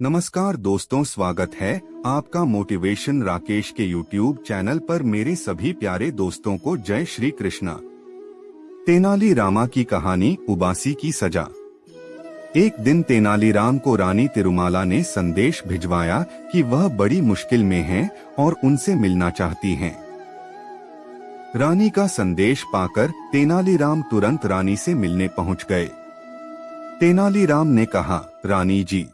नमस्कार दोस्तों, स्वागत है आपका मोटिवेशन राकेश के YouTube चैनल पर। मेरे सभी प्यारे दोस्तों को जय श्री कृष्णा। तेनाली रामा की कहानी, उबासी की सजा। एक दिन तेनालीराम को रानी तिरुमाला ने संदेश भिजवाया कि वह बड़ी मुश्किल में हैं और उनसे मिलना चाहती हैं। रानी का संदेश पाकर तेनालीराम तुरंत रानी से मिलने पहुंच गए। तेनालीराम ने कहा, रानी जी,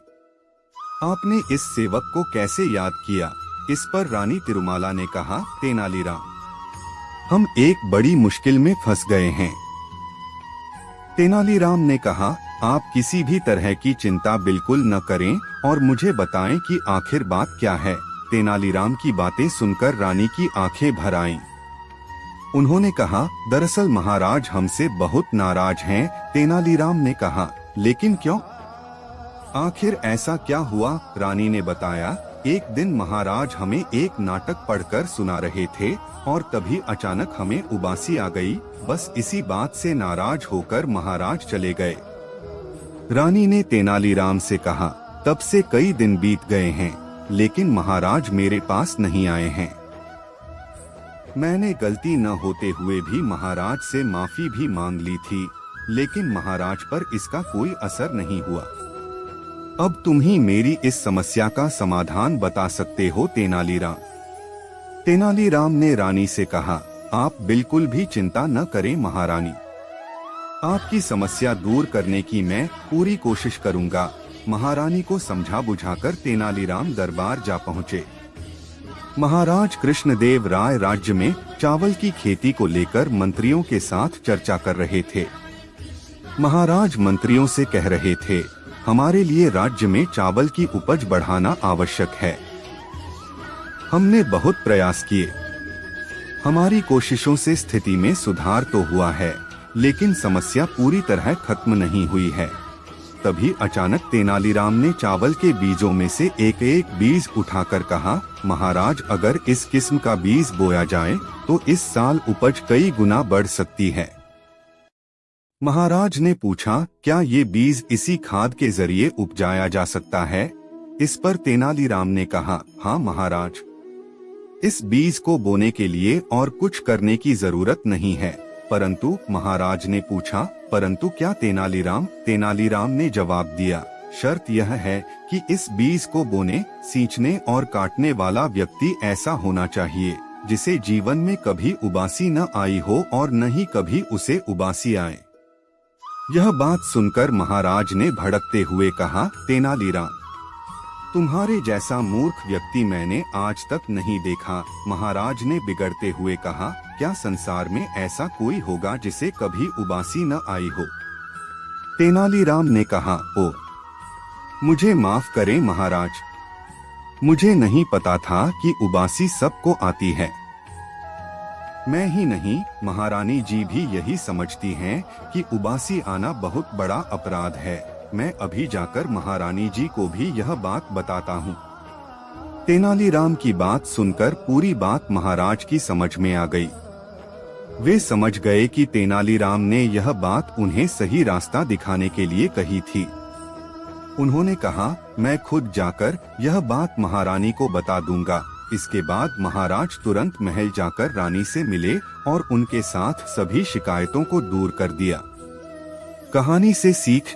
आपने इस सेवक को कैसे याद किया? इस पर रानी तिरुमाला ने कहा, तेनालीराम, हम एक बड़ी मुश्किल में फंस गए हैं। तेनालीराम ने कहा, आप किसी भी तरह की चिंता बिल्कुल न करें और मुझे बताएं कि आखिर बात क्या है। तेनालीराम की बातें सुनकर रानी की आंखें भर आईं। उन्होंने कहा, दरअसल महाराज हमसे बहुत नाराज हैं। तेनालीराम ने कहा, लेकिन क्यों? आखिर ऐसा क्या हुआ? रानी ने बताया, एक दिन महाराज हमें एक नाटक पढ़कर सुना रहे थे और तभी अचानक हमें उबासी आ गई। बस इसी बात से नाराज होकर महाराज चले गए। रानी ने तेनालीराम से कहा, तब से कई दिन बीत गए हैं, लेकिन महाराज मेरे पास नहीं आए हैं। मैंने गलती न होते हुए भी महाराज से माफी भी मांग ली थी, लेकिन महाराज पर इसका कोई असर नहीं हुआ। अब तुम ही मेरी इस समस्या का समाधान बता सकते हो तेनालीराम। तेनालीराम ने रानी से कहा, आप बिल्कुल भी चिंता न करें महारानी, आपकी समस्या दूर करने की मैं पूरी कोशिश करूंगा। महारानी को समझा बुझाकर तेनालीराम दरबार जा पहुँचे। महाराज कृष्णदेव राय राज्य में चावल की खेती को लेकर मंत्रियों के साथ चर्चा कर रहे थे। महाराज मंत्रियों से कह रहे थे, हमारे लिए राज्य में चावल की उपज बढ़ाना आवश्यक है। हमने बहुत प्रयास किए, हमारी कोशिशों से स्थिति में सुधार तो हुआ है, लेकिन समस्या पूरी तरह खत्म नहीं हुई है। तभी अचानक तेनालीराम ने चावल के बीजों में से एक एक बीज उठाकर कहा, महाराज अगर इस किस्म का बीज बोया जाए तो इस साल उपज कई गुना बढ़ सकती है। महाराज ने पूछा, क्या ये बीज इसी खाद के जरिए उपजाया जा सकता है? इस पर तेनालीराम ने कहा, हाँ महाराज, इस बीज को बोने के लिए और कुछ करने की जरूरत नहीं है। परंतु महाराज ने पूछा, परंतु क्या तेनालीराम? तेनालीराम ने जवाब दिया, शर्त यह है कि इस बीज को बोने, सींचने और काटने वाला व्यक्ति ऐसा होना चाहिए जिसे जीवन में कभी उबासी न आई हो और न ही कभी उसे उबासी आए। यह बात सुनकर महाराज ने भड़कते हुए कहा, तेनालीराम, तुम्हारे जैसा मूर्ख व्यक्ति मैंने आज तक नहीं देखा। महाराज ने बिगड़ते हुए कहा, क्या संसार में ऐसा कोई होगा जिसे कभी उबासी न आई हो? तेनालीराम ने कहा, ओ, मुझे माफ करें महाराज, मुझे नहीं पता था कि उबासी सबको आती है। मैं ही नहीं, महारानी जी भी यही समझती हैं कि उबासी आना बहुत बड़ा अपराध है। मैं अभी जाकर महारानी जी को भी यह बात बताता हूँ। तेनालीराम की बात सुनकर पूरी बात महाराज की समझ में आ गई। वे समझ गए कि तेनालीराम ने यह बात उन्हें सही रास्ता दिखाने के लिए कही थी। उन्होंने कहा, मैं खुद जाकर यह बात महारानी को बता दूंगा। इसके बाद महाराज तुरंत महल जाकर रानी से मिले और उनके साथ सभी शिकायतों को दूर कर दिया। कहानी से सीख।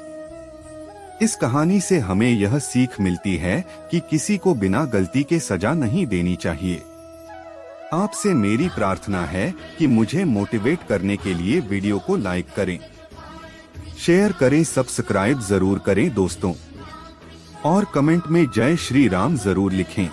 इस कहानी से हमें यह सीख मिलती है कि किसी को बिना गलती के सजा नहीं देनी चाहिए। आपसे मेरी प्रार्थना है कि मुझे मोटिवेट करने के लिए वीडियो को लाइक करें, शेयर करें, सब्सक्राइब जरूर करें दोस्तों, और कमेंट में जय श्री राम जरूर लिखें।